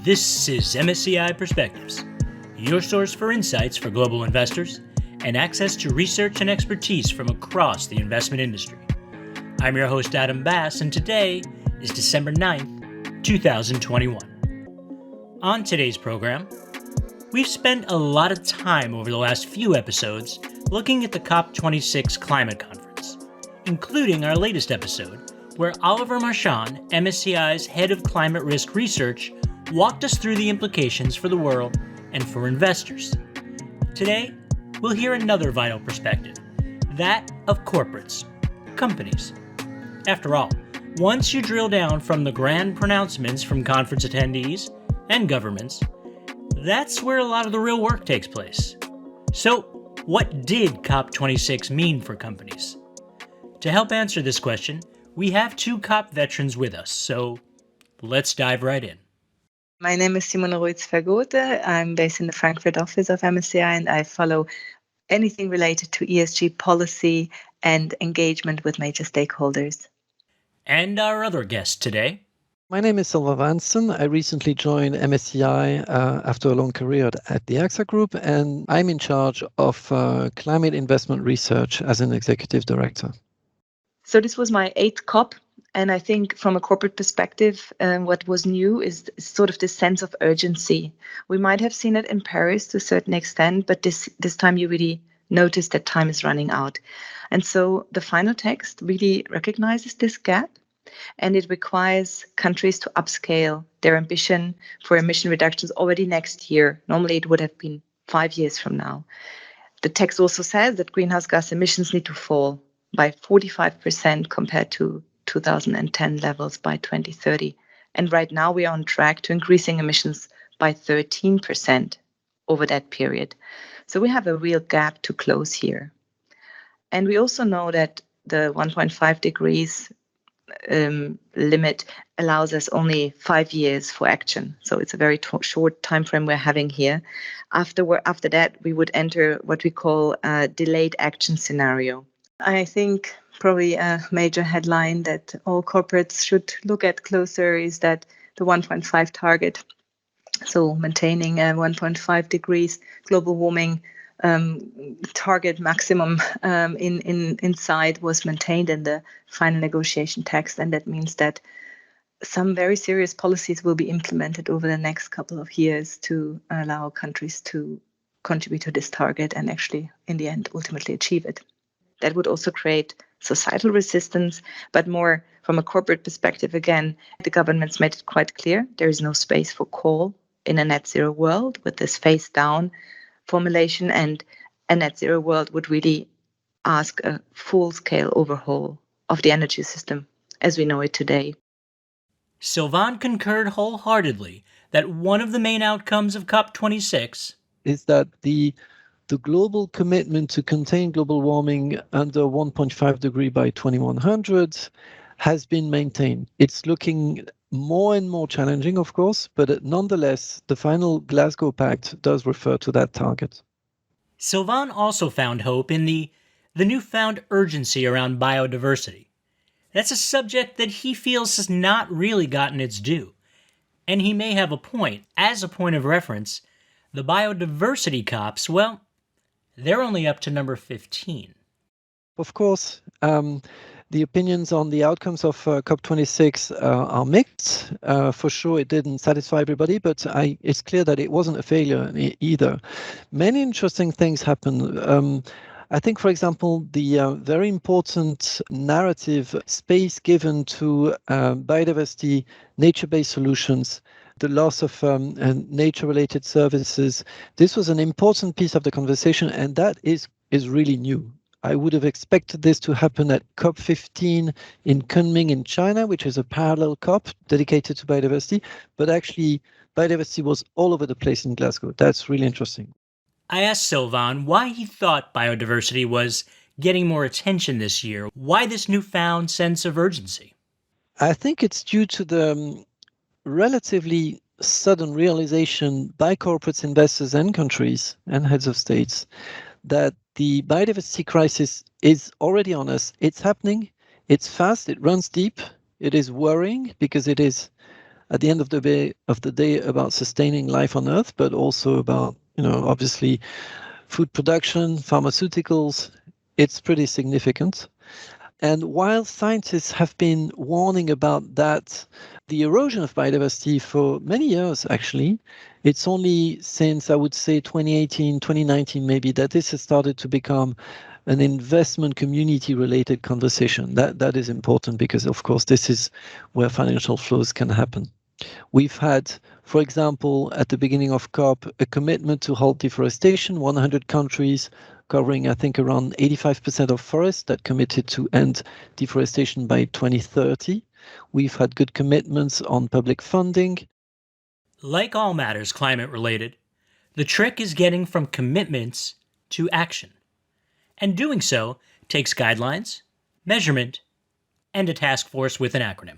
This is MSCI Perspectives, your source for insights for global investors and access to research and expertise from across the investment industry. I'm your host, Adam Bass, and today is December 9th, 2021. On today's program, we've spent a lot of time over the last few episodes looking at the COP26 climate conference, including our latest episode, where Oliver Marchand, MSCI's head of climate risk research, walked us through the implications for the world and for investors. Today, we'll hear another vital perspective, that of corporates, companies. After all, once you drill down from the grand pronouncements from conference attendees and governments, that's where a lot of the real work takes place. So, what did COP26 mean for companies? To help answer this question, we have two COP veterans with us, so let's dive right in. My name is Simone Ruiz-Vergote. I'm based in the Frankfurt office of MSCI, and I follow anything related to ESG policy and engagement with major stakeholders. And our other guest today. My name is Silva Vanson. I recently joined MSCI after a long career at the AXA Group, and I'm in charge of climate investment research as an executive director. So this was my 8th COP. And I think from a corporate perspective, what was new is sort of this sense of urgency. We might have seen it in Paris to a certain extent, but this time you really notice that time is running out. And so the final text really recognizes this gap, and it requires countries to upscale their ambition for emission reductions already next year. Normally it would have been 5 years from now. The text also says that greenhouse gas emissions need to fall by 45% compared to 2010 levels by 2030. And right now we are on track to increasing emissions by 13% over that period. So we have a real gap to close here. And we also know that the 1.5 degrees limit allows us only 5 years for action. So it's a very short time frame we're having here. After that, we would enter what we call a delayed action scenario. I think probably a major headline that all corporates should look at closer is that the 1.5 target, so maintaining a 1.5 degrees global warming target maximum inside was maintained in the final negotiation text. And that means that some very serious policies will be implemented over the next couple of years to allow countries to contribute to this target and actually, in the end, ultimately achieve it. That would also create societal resistance, but more from a corporate perspective, again, the governments made it quite clear there is no space for coal in a net zero world with this phase down formulation, and a net zero world would really ask a full-scale overhaul of the energy system as we know it today. Sylvain concurred wholeheartedly that one of the main outcomes of COP26 is that the global commitment to contain global warming under 1.5 degree by 2100 has been maintained. It's looking more and more challenging, of course, but nonetheless, the final Glasgow Pact does refer to that target. Sylvain also found hope in the newfound urgency around biodiversity. That's a subject that he feels has not really gotten its due. And he may have a point. As a point of reference, the biodiversity COPs, well, they're only up to number 15. Of course, the opinions on the outcomes of COP26 are mixed. For sure, it didn't satisfy everybody, but it's clear that it wasn't a failure either. Many interesting things happened. I think, for example, the very important narrative space given to biodiversity, nature-based solutions, the loss of nature-related services. This was an important piece of the conversation, and that is really new. I would have expected this to happen at COP15 in Kunming in China, which is a parallel COP dedicated to biodiversity, but actually biodiversity was all over the place in Glasgow. That's really interesting. I asked Sylvain why he thought biodiversity was getting more attention this year. Why this newfound sense of urgency? I think it's due to the relatively sudden realization by corporates, investors, and countries and heads of states that the biodiversity crisis is already on us. It's happening. It's fast. It runs deep. It is worrying because it is at the end of the day about sustaining life on Earth, but also about, obviously food production, pharmaceuticals. It's pretty significant. And while scientists have been warning about that, the erosion of biodiversity for many years, actually, it's only since, I would say, 2018, 2019, maybe, that this has started to become an investment community-related conversation. That is important because, of course, this is where financial flows can happen. We've had, for example, at the beginning of COP, a commitment to halt deforestation, 100 countries covering, I think, around 85% of forests that committed to end deforestation by 2030. We've had good commitments on public funding. Like all matters climate related, the trick is getting from commitments to action. And doing so takes guidelines, measurement, and a task force with an acronym.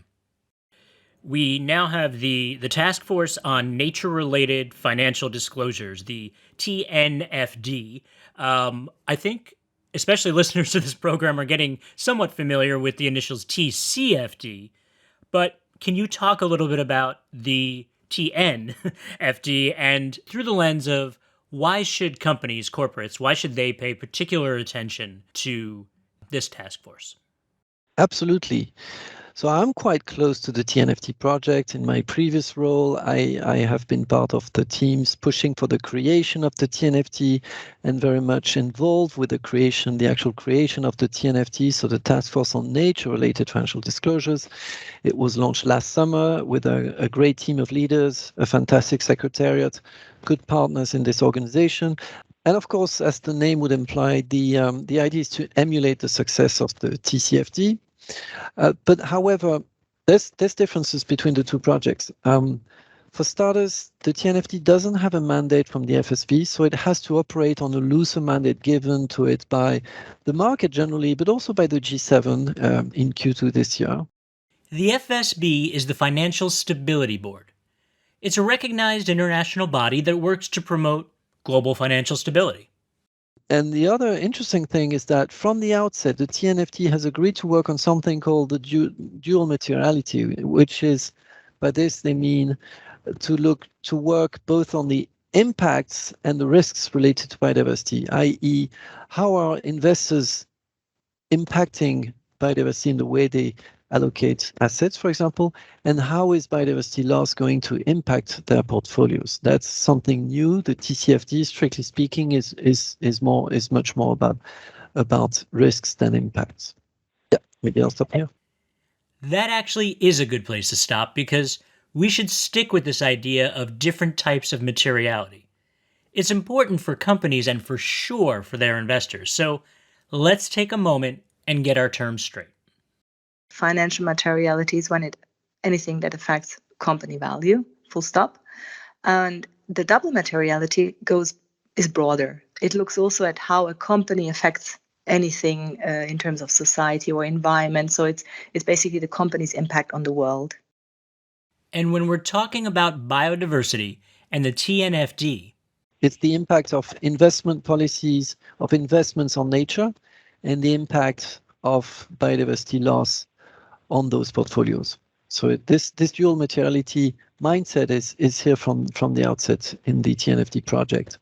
We now have the Task Force on Nature-Related Financial Disclosures, the TNFD. I think especially listeners to this program are getting somewhat familiar with the initials TCFD, but can you talk a little bit about the TNFD and through the lens of why should companies, corporates, why should they pay particular attention to this task force? Absolutely. So I'm quite close to the TNFT project. In my previous role, I have been part of the teams pushing for the creation of the TNFT and very much involved with the actual creation of the TNFT, so the Task Force on Nature-Related Financial Disclosures. It was launched last summer with a great team of leaders, a fantastic secretariat, good partners in this organization. And of course, as the name would imply, the idea is to emulate the success of the TCFD. But however, there's differences between the two projects. For starters, the TNFD doesn't have a mandate from the FSB, so it has to operate on a looser mandate given to it by the market generally, but also by the G7 in Q2 this year. The FSB is the Financial Stability Board. It's a recognized international body that works to promote global financial stability. And the other interesting thing is that from the outset, the TNFT has agreed to work on something called the dual materiality, which is, by this they mean to work both on the impacts and the risks related to biodiversity, i.e., how are investors impacting biodiversity in the way they allocate assets, for example, and how is biodiversity loss going to impact their portfolios? That's something new. The TCFD, strictly speaking, is much more about risks than impacts. Yeah, maybe I'll stop here. That actually is a good place to stop because we should stick with this idea of different types of materiality. It's important for companies and for sure for their investors. So let's take a moment and get our terms straight. Financial materiality is anything that affects company value, full stop. And the double materiality is broader. It looks also at how a company affects anything in terms of society or environment. So it's basically the company's impact on the world. And when we're talking about biodiversity and the TNFD, it's the impact of investment policies, of investments on nature, and the impact of biodiversity loss on those portfolios. So this dual materiality mindset is here from the outset in the TNFD project.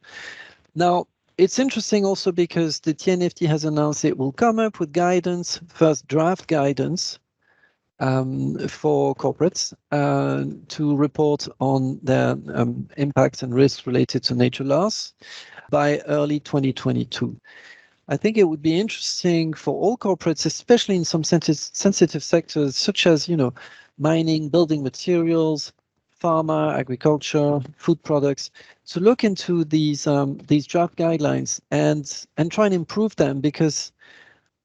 Now, it's interesting also because the TNFD has announced it will come up with guidance, first draft guidance for corporates to report on their impacts and risks related to nature loss by early 2022. I think it would be interesting for all corporates, especially in some sensitive sectors such as, mining, building materials, pharma, agriculture, food products, to look into these draft guidelines and try and improve them, because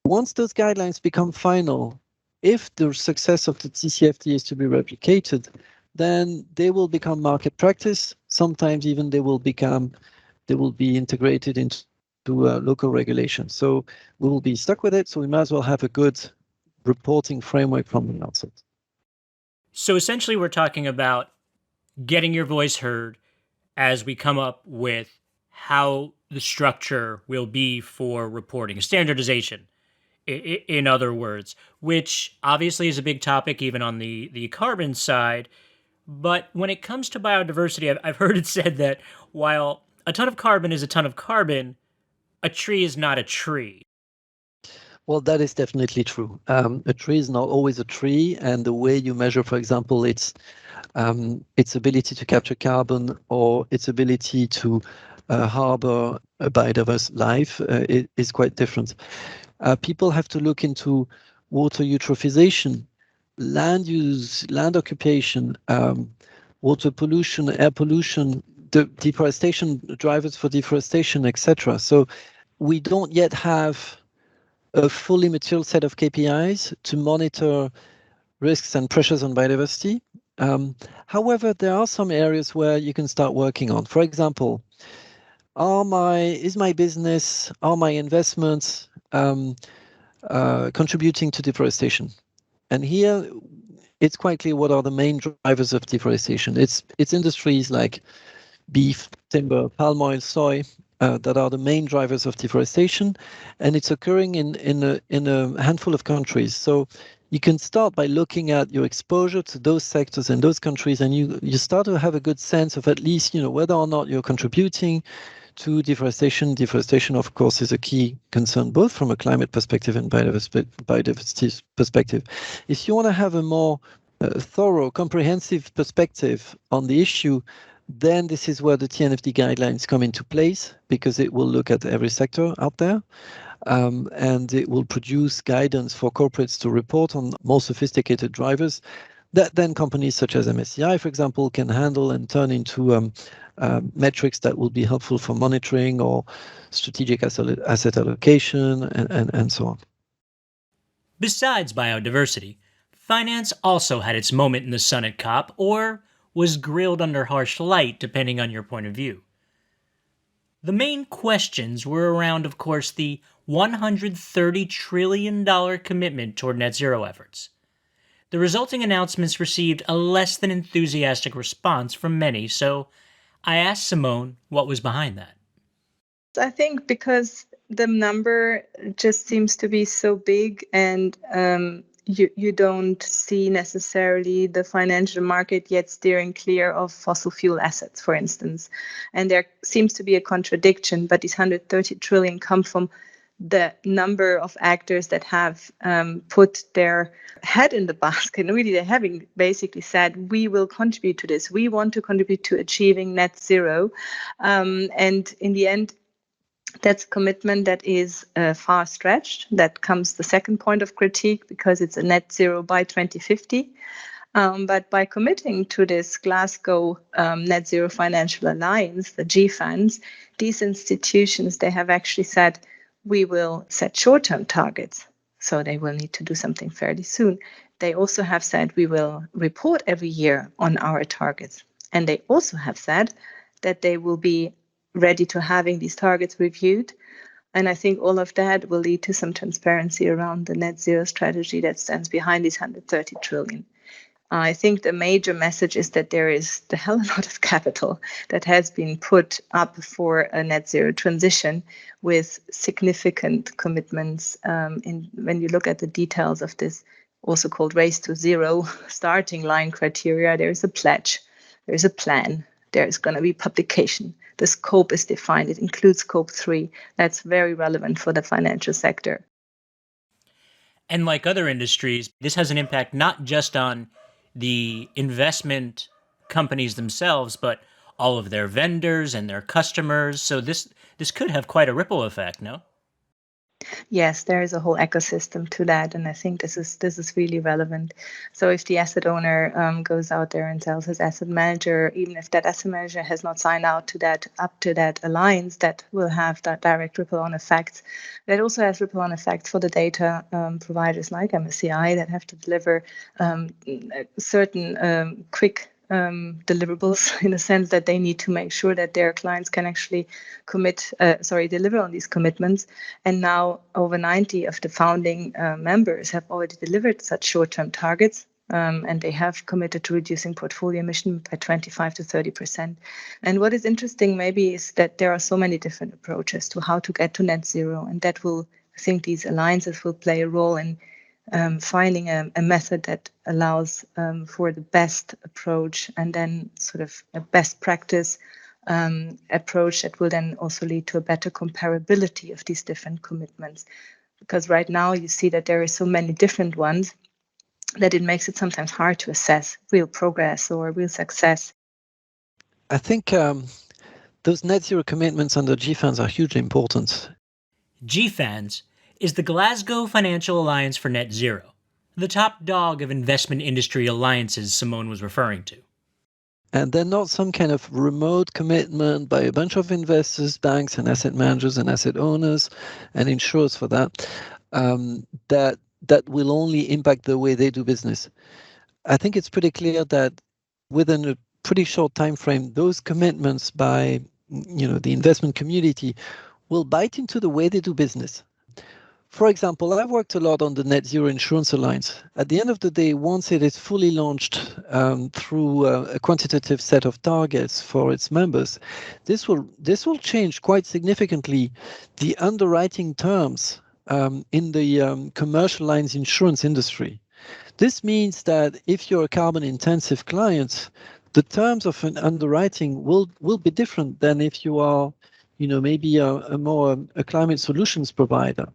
once those guidelines become final, if the success of the TCFD is to be replicated, then they will become market practice. Sometimes even they will be integrated into local regulation. So we will be stuck with it. So we might as well have a good reporting framework from the outset. So essentially, we're talking about getting your voice heard as we come up with how the structure will be for reporting, standardization, in other words, which obviously is a big topic even on the carbon side. But when it comes to biodiversity, I've heard it said that while a ton of carbon is a ton of carbon, a tree is not a tree. Well, that is definitely true. A tree is not always a tree, and the way you measure, for example, its ability to capture carbon or its ability to harbor a biodiverse life is quite different. People have to look into water eutrophisation, land use, land occupation, water pollution, air pollution, deforestation, drivers for deforestation, etc. So we don't yet have a fully mature set of KPIs to monitor risks and pressures on biodiversity. However, there are some areas where you can start working on. For example, is my business, are my investments contributing to deforestation? And here, it's quite clear what are the main drivers of deforestation. It's industries like beef, timber, palm oil, soy, that are the main drivers of deforestation, and it's occurring in a handful of countries. So you can start by looking at your exposure to those sectors in those countries, and you start to have a good sense of at least whether or not you're contributing to deforestation. Deforestation, of course, is a key concern both from a climate perspective and biodiversity perspective. If you want to have a more thorough, comprehensive perspective on the issue, then this is where the TNFD guidelines come into place, because it will look at every sector out there, and it will produce guidance for corporates to report on more sophisticated drivers that then companies such as MSCI, for example, can handle and turn into metrics that will be helpful for monitoring or strategic asset allocation and so on. Besides biodiversity, finance also had its moment in the sun at COP, or was grilled under harsh light, depending on your point of view. The main questions were around, of course, the $130 trillion commitment toward net zero efforts. The resulting announcements received a less than enthusiastic response from many, so I asked Simone what was behind that. I think because the number just seems to be so big, and you don't see necessarily the financial market yet steering clear of fossil fuel assets, for instance. And there seems to be a contradiction, but these 130 trillion come from the number of actors that have put their head in the basket. And really, they're having basically said, we will contribute to this. We want to contribute to achieving net zero. And in the end, that's a commitment that is far stretched. That comes the second point of critique, because it's a net zero by 2050. But by committing to this Glasgow Net Zero Financial Alliance, the GFANs, these institutions, they have actually said, we will set short-term targets. So they will need to do something fairly soon. They also have said, we will report every year on our targets. And they also have said that they will be ready to having these targets reviewed. And I think all of that will lead to some transparency around the net zero strategy that stands behind these 130 trillion. I think the major message is that there is a hell of a lot of capital that has been put up for a net zero transition, with significant commitments. When you look at the details of this, also called Race to Zero starting line criteria, there is a pledge, there is a plan, there is going to be publication. The scope is defined. It includes scope 3. That's very relevant for the financial sector. And like other industries, this has an impact not just on the investment companies themselves, but all of their vendors and their customers. So this could have quite a ripple effect, no? Yes, there is a whole ecosystem to that, and I think this is really relevant. So if the asset owner goes out there and tells his asset manager, even if that asset manager has not signed up to that alliance, that will have that direct ripple-on effects. That also has ripple-on effects for the data providers like MSCI that have to deliver certain quick deliverables, in the sense that they need to make sure that their clients can actually deliver on these commitments. And now over 90 of the founding members have already delivered such short-term targets, and they have committed to reducing portfolio emission by 25 to 30%. And what is interesting maybe is that there are so many different approaches to how to get to net zero, and that will, I think these alliances will play a role in finding a method that allows for the best approach, and then sort of a best practice approach that will then also lead to a better comparability of these different commitments. Because right now you see that there are so many different ones that it makes it sometimes hard to assess real progress or real success. I think those net zero commitments under GFANZ are hugely important. GFANZ is the Glasgow Financial Alliance for Net Zero, the top dog of investment industry alliances Simone was referring to. And they're not some kind of remote commitment by a bunch of investors, banks, and asset managers and asset owners and insurers for that, that will only impact the way they do business. I think it's pretty clear that within a pretty short time frame, those commitments by the investment community will bite into the way they do business. For example, I've worked a lot on the Net Zero Insurance Alliance. At the end of the day, once it is fully launched through a quantitative set of targets for its members, this will change quite significantly the underwriting terms in the commercial lines insurance industry. This means that if you're a carbon intensive client, the terms of an underwriting will be different than if you are, maybe a climate solutions provider,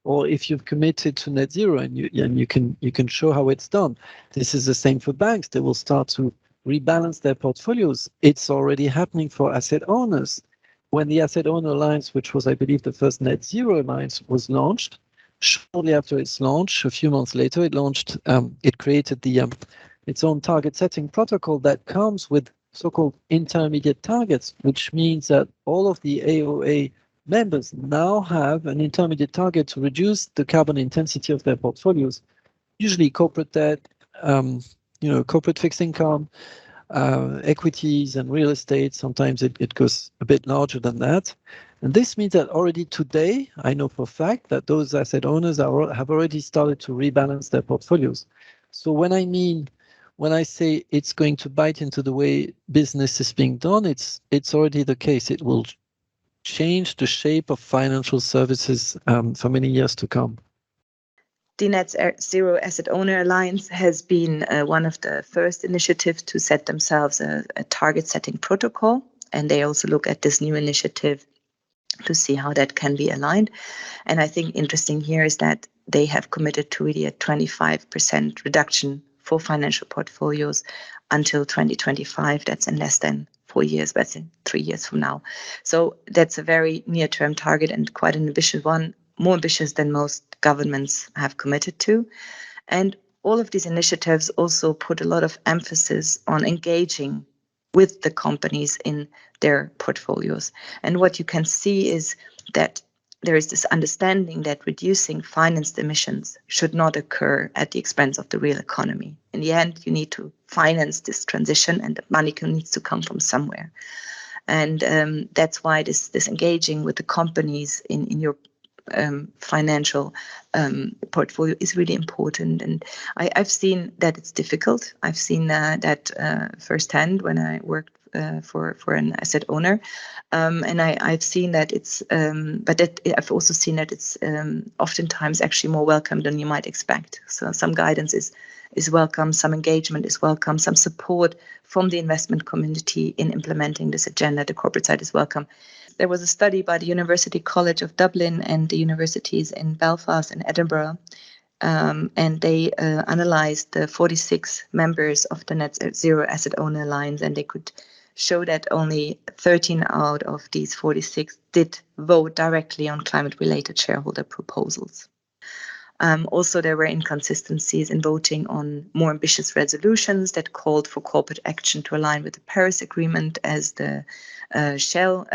or if you've committed to net zero and you can show how it's done. This is the same for banks. They will start to rebalance their portfolios. It's already happening for asset owners. When the Asset Owner Alliance, which was, I believe, the first net zero alliance, was launched, shortly after its launch, a few months later, it created its own target setting protocol that comes with so-called intermediate targets, which means that all of the AOA members now have an intermediate target to reduce the carbon intensity of their portfolios, usually corporate debt, corporate fixed income, equities and real estate. Sometimes it goes a bit larger than that. And this means that already today, I know for a fact that those asset owners have already started to rebalance their portfolios. So when I say it's going to bite into the way business is being done, it's already the case. It will change the shape of financial services for many years to come. The Net Zero Asset Owner Alliance has been one of the first initiatives to set themselves a target setting protocol, and they also look at this new initiative to see how that can be aligned. And I think interesting here is that they have committed to really a 25% reduction for financial portfolios until 2025. That's in less than 4 years, but in 3 years from now. So that's a very near-term target and quite an ambitious one, more ambitious than most governments have committed to. And all of these initiatives also put a lot of emphasis on engaging with the companies in their portfolios. And what you can see is that there is this understanding that reducing financed emissions should not occur at the expense of the real economy. In the end, you need to finance this transition, and the money needs to come from somewhere. And that's why this engaging with the companies in your financial portfolio is really important. And I've seen that it's difficult. I've seen that firsthand when I worked for an asset owner, and I've seen that it's, I've also seen that it's oftentimes actually more welcome than you might expect. So some guidance is welcome, some engagement is welcome, some support from the investment community in implementing this agenda. The corporate side is welcome. There was a study by the University College of Dublin and the universities in Belfast and Edinburgh, and they analyzed the 46 members of the Net Zero Asset Owner Alliance, and they could show that only 13 out of these 46 did vote directly on climate-related shareholder proposals. Also, there were inconsistencies in voting on more ambitious resolutions that called for corporate action to align with the Paris Agreement, as the Shell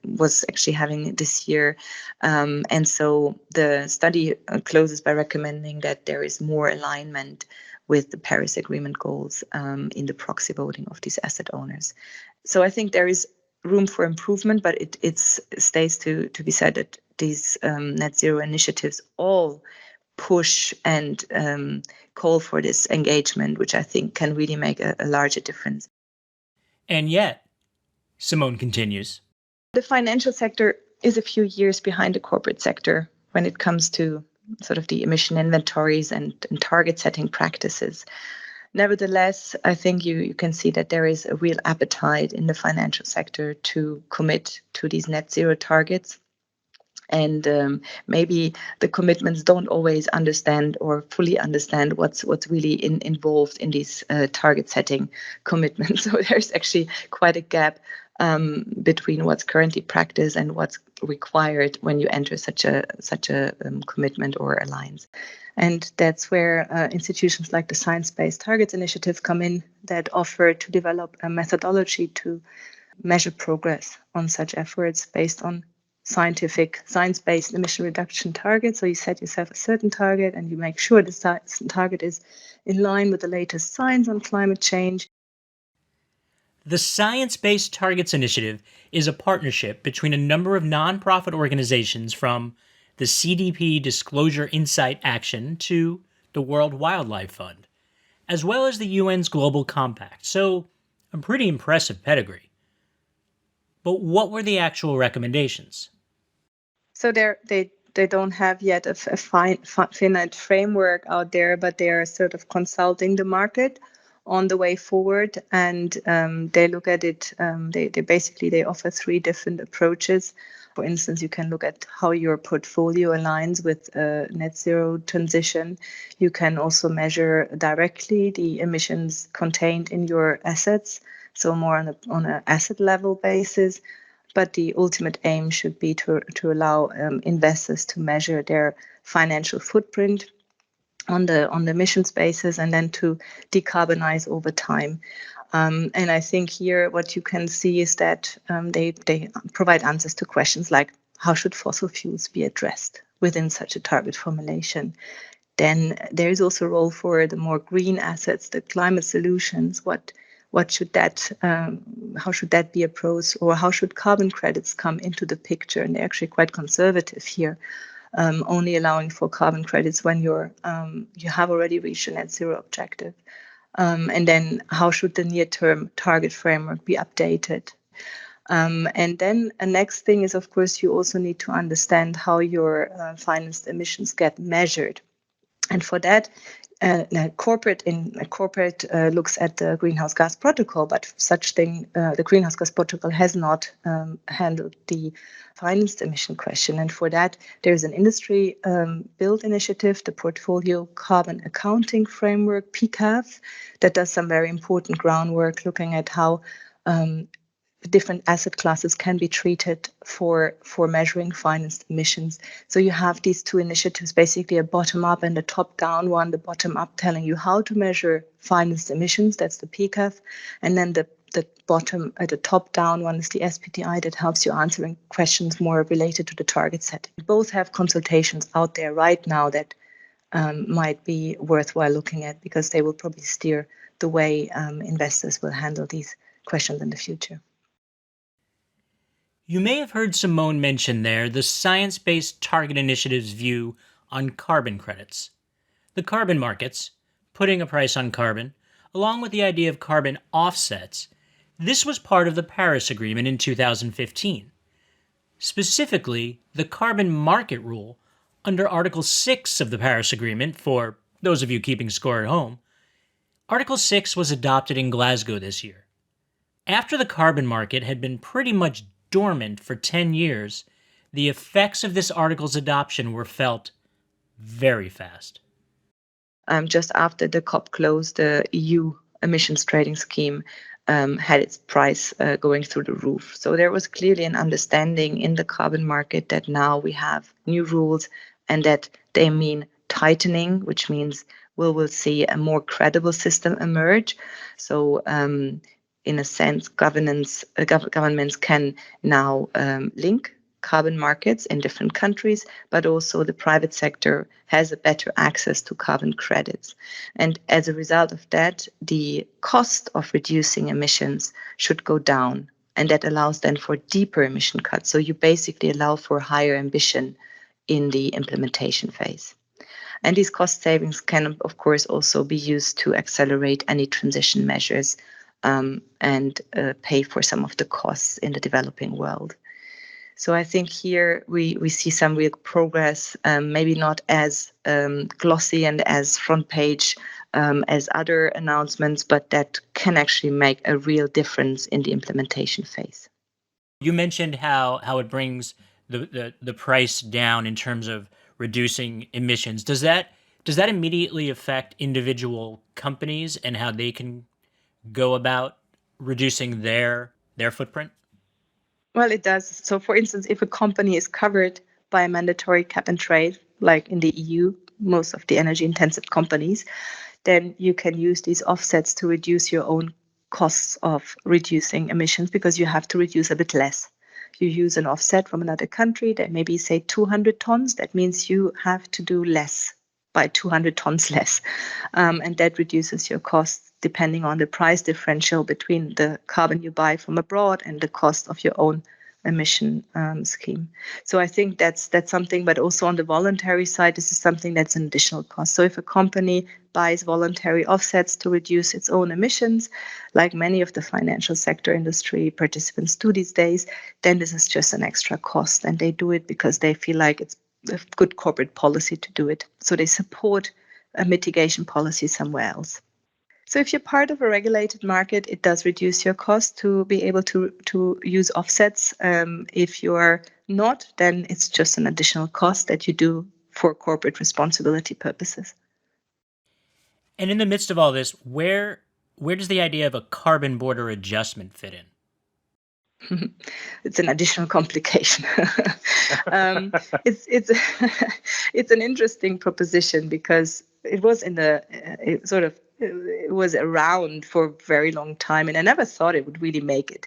was actually having this year. And so the study closes by recommending that there is more alignment with the Paris Agreement goals in the proxy voting of these asset owners. So I think there is room for improvement, but it stays to be said that these net zero initiatives all push and call for this engagement, which I think can really make a larger difference. And yet, Simone continues, the financial sector is a few years behind the corporate sector when it comes to sort of the emission inventories and target setting practices. Nevertheless, I think you can see that there is a real appetite in the financial sector to commit to these net zero targets. And maybe the commitments don't always understand or fully understand what's really involved in these target setting commitments. So there's actually quite a gap between what's currently practiced and what's required when you enter such a commitment or alliance. And that's where institutions like the Science-Based Targets Initiative come in, that offer to develop a methodology to measure progress on such efforts based on science-based emission reduction targets. So you set yourself a certain target and you make sure the target is in line with the latest science on climate change. The Science-Based Targets Initiative is a partnership between a number of nonprofit organizations, from the CDP Disclosure Insight Action to the World Wildlife Fund, as well as the UN's Global Compact. So a pretty impressive pedigree. But what were the actual recommendations? So they don't have yet a finite framework out there, but they are sort of consulting the market on the way forward, and they look at it. They offer three different approaches. For instance, you can look at how your portfolio aligns with net zero transition. You can also measure directly the emissions contained in your assets, so more on an asset level basis. But the ultimate aim should be to allow investors to measure their financial footprint on the emissions basis, and then to decarbonize over time. And I think here what you can see is that they provide answers to questions like, how should fossil fuels be addressed within such a target formulation? Then there is also a role for the more green assets, the climate solutions. What should that, how should that be approached, or how should carbon credits come into the picture? And they're actually quite conservative here, only allowing for carbon credits when you have already reached a net zero objective. And then how should the near-term target framework be updated? And then a next thing is, of course, you also need to understand how your financed emissions get measured. And for that, corporate looks at the greenhouse gas protocol, but the greenhouse gas protocol has not handled the financed emission question. And for that, there's an industry build initiative, the Portfolio Carbon Accounting Framework, PCAF, that does some very important groundwork looking at how different asset classes can be treated for measuring financed emissions. So you have these two initiatives, basically a bottom-up and a top-down one. The bottom-up telling you how to measure financed emissions, that's the PCAF, and then the top-down one is the SBTI, that helps you answering questions more related to the target setting. Both have consultations out there right now that might be worthwhile looking at, because they will probably steer the way investors will handle these questions in the future. You may have heard Simone mention there the Science-Based Target Initiative's view on carbon credits. The carbon markets, putting a price on carbon, along with the idea of carbon offsets, this was part of the Paris Agreement in 2015. Specifically, the carbon market rule under Article 6 of the Paris Agreement, for those of you keeping score at home. Article 6 was adopted in Glasgow this year. After the carbon market had been pretty much dormant for 10 years, the effects of this article's adoption were felt very fast. Just after the COP closed, the EU emissions trading scheme had its price going through the roof. So there was clearly an understanding in the carbon market that now we have new rules, and that they mean tightening, which means we will see a more credible system emerge. So in a sense, governments can now link carbon markets in different countries, but also the private sector has a better access to carbon credits. And as a result of that, the cost of reducing emissions should go down, and that allows then for deeper emission cuts. So you basically allow for higher ambition in the implementation phase. And these cost savings can, of course, also be used to accelerate any transition measures and pay for some of the costs in the developing world. So I think here we see some real progress, maybe not as glossy and as front page as other announcements, but that can actually make a real difference in the implementation phase. You mentioned how it brings the price down in terms of reducing emissions. Does that immediately affect individual companies and how they can go about reducing their footprint? Well, it does. So, for instance, if a company is covered by a mandatory cap and trade, like in the EU, most of the energy intensive companies, then you can use these offsets to reduce your own costs of reducing emissions because you have to reduce a bit less. You use an offset from another country that maybe say 200 tons. That means you have to do less by 200 tons less. And that reduces your costs depending on the price differential between the carbon you buy from abroad and the cost of your own emission scheme. So I think that's something, but also on the voluntary side, this is something that's an additional cost. So if a company buys voluntary offsets to reduce its own emissions, like many of the financial sector industry participants do these days, then this is just an extra cost. And they do it because they feel like it's a good corporate policy to do it. So they support a mitigation policy somewhere else. So if you're part of a regulated market, it does reduce your cost to be able to use offsets. If you're not, then it's just an additional cost that you do for corporate responsibility purposes. And in the midst of all this, where does the idea of a carbon border adjustment fit in? It's an additional complication. It's an interesting proposition because it was it was around for a very long time, and I never thought it would really make it.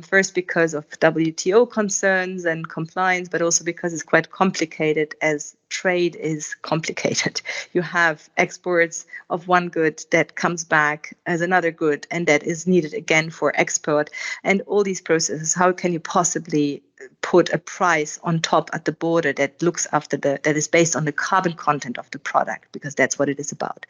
First because of WTO concerns and compliance, but also because it's quite complicated, as trade is complicated. You have exports of one good that comes back as another good and that is needed again for export. And all these processes, how can you possibly put a price on top at the border that looks after that is based on the carbon content of the product, because that's what it is about.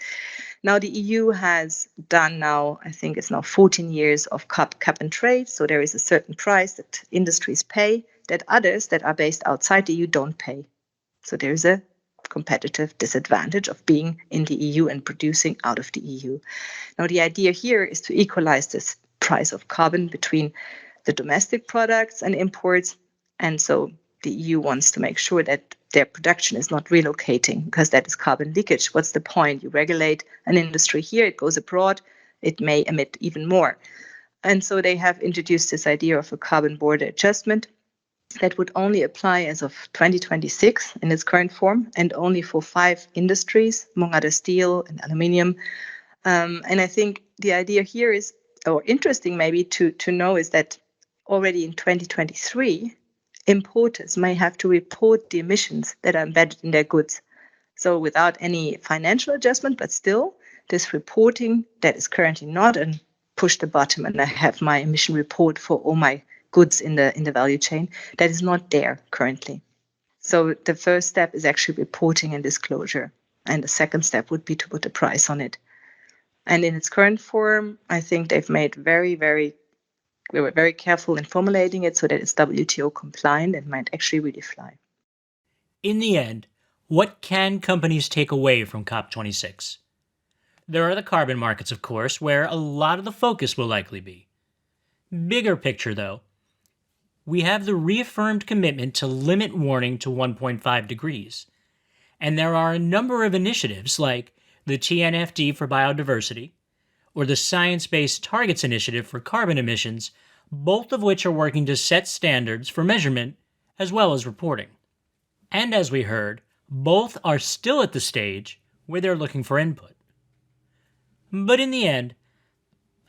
Now, the EU has done I think it's now 14 years of cap and trade. So there is a certain price that industries pay that others that are based outside the EU don't pay. So there's a competitive disadvantage of being in the EU and producing out of the EU. Now, the idea here is to equalize this price of carbon between the domestic products and imports. And so the EU wants to make sure that their production is not relocating, because that is carbon leakage. What's the point? You regulate an industry here, it goes abroad, it may emit even more. And so they have introduced this idea of a carbon border adjustment that would only apply as of 2026 in its current form, and only for 5 industries, among other steel and aluminium. And I think the idea here is, or interesting maybe to know, is that already in 2023, importers may have to report the emissions that are embedded in their goods. So without any financial adjustment, but still this reporting that is currently not, and push the button and I have my emission report for all my goods in the value chain, that is not there currently. So the first step is actually reporting and disclosure. And the second step would be to put a price on it. And in its current form, I think they've made we were very careful in formulating it so that it's WTO compliant and might actually really fly. In the end, what can companies take away from COP26? There are the carbon markets, of course, where a lot of the focus will likely be. Bigger picture, though, we have the reaffirmed commitment to limit warming to 1.5 degrees. And there are a number of initiatives like the TNFD for biodiversity, or the Science-Based Targets Initiative for carbon emissions, both of which are working to set standards for measurement as well as reporting. And as we heard, both are still at the stage where they're looking for input. But in the end,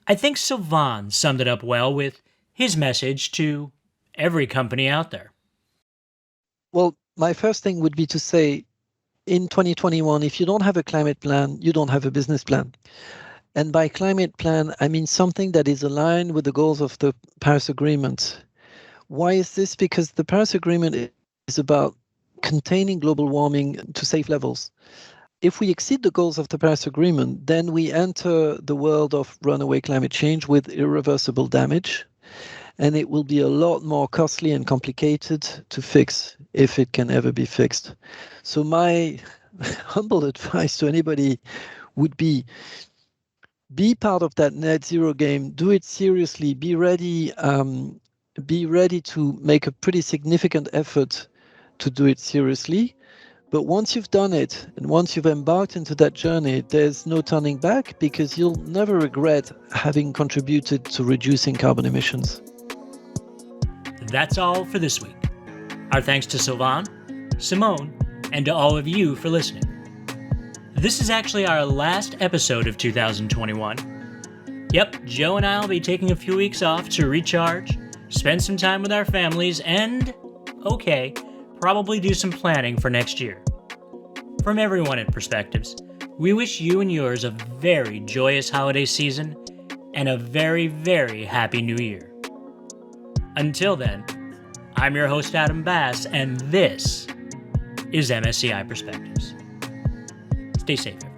I think Sylvain summed it up well with his message to every company out there. Well, my first thing would be to say, in 2021, if you don't have a climate plan, you don't have a business plan. And by climate plan, I mean something that is aligned with the goals of the Paris Agreement. Why is this? Because the Paris Agreement is about containing global warming to safe levels. If we exceed the goals of the Paris Agreement, then we enter the world of runaway climate change with irreversible damage. and it will be a lot more costly and complicated to fix if it can ever be fixed. So my humble advice to anybody would be part of that net zero game, do it seriously, be ready to make a pretty significant effort to do it seriously. But once you've done it, and once you've embarked into that journey, there's no turning back, because you'll never regret having contributed to reducing carbon emissions. That's all for this week. Our thanks to Sylvain, Simone, and to all of you for listening. This is actually our last episode of 2021. Yep, Joe and I will be taking a few weeks off to recharge, spend some time with our families, and, probably do some planning for next year. From everyone at Perspectives, we wish you and yours a very joyous holiday season and a very, very happy new year. Until then, I'm your host Adam Bass, and this is MSCI Perspectives. Stay safe.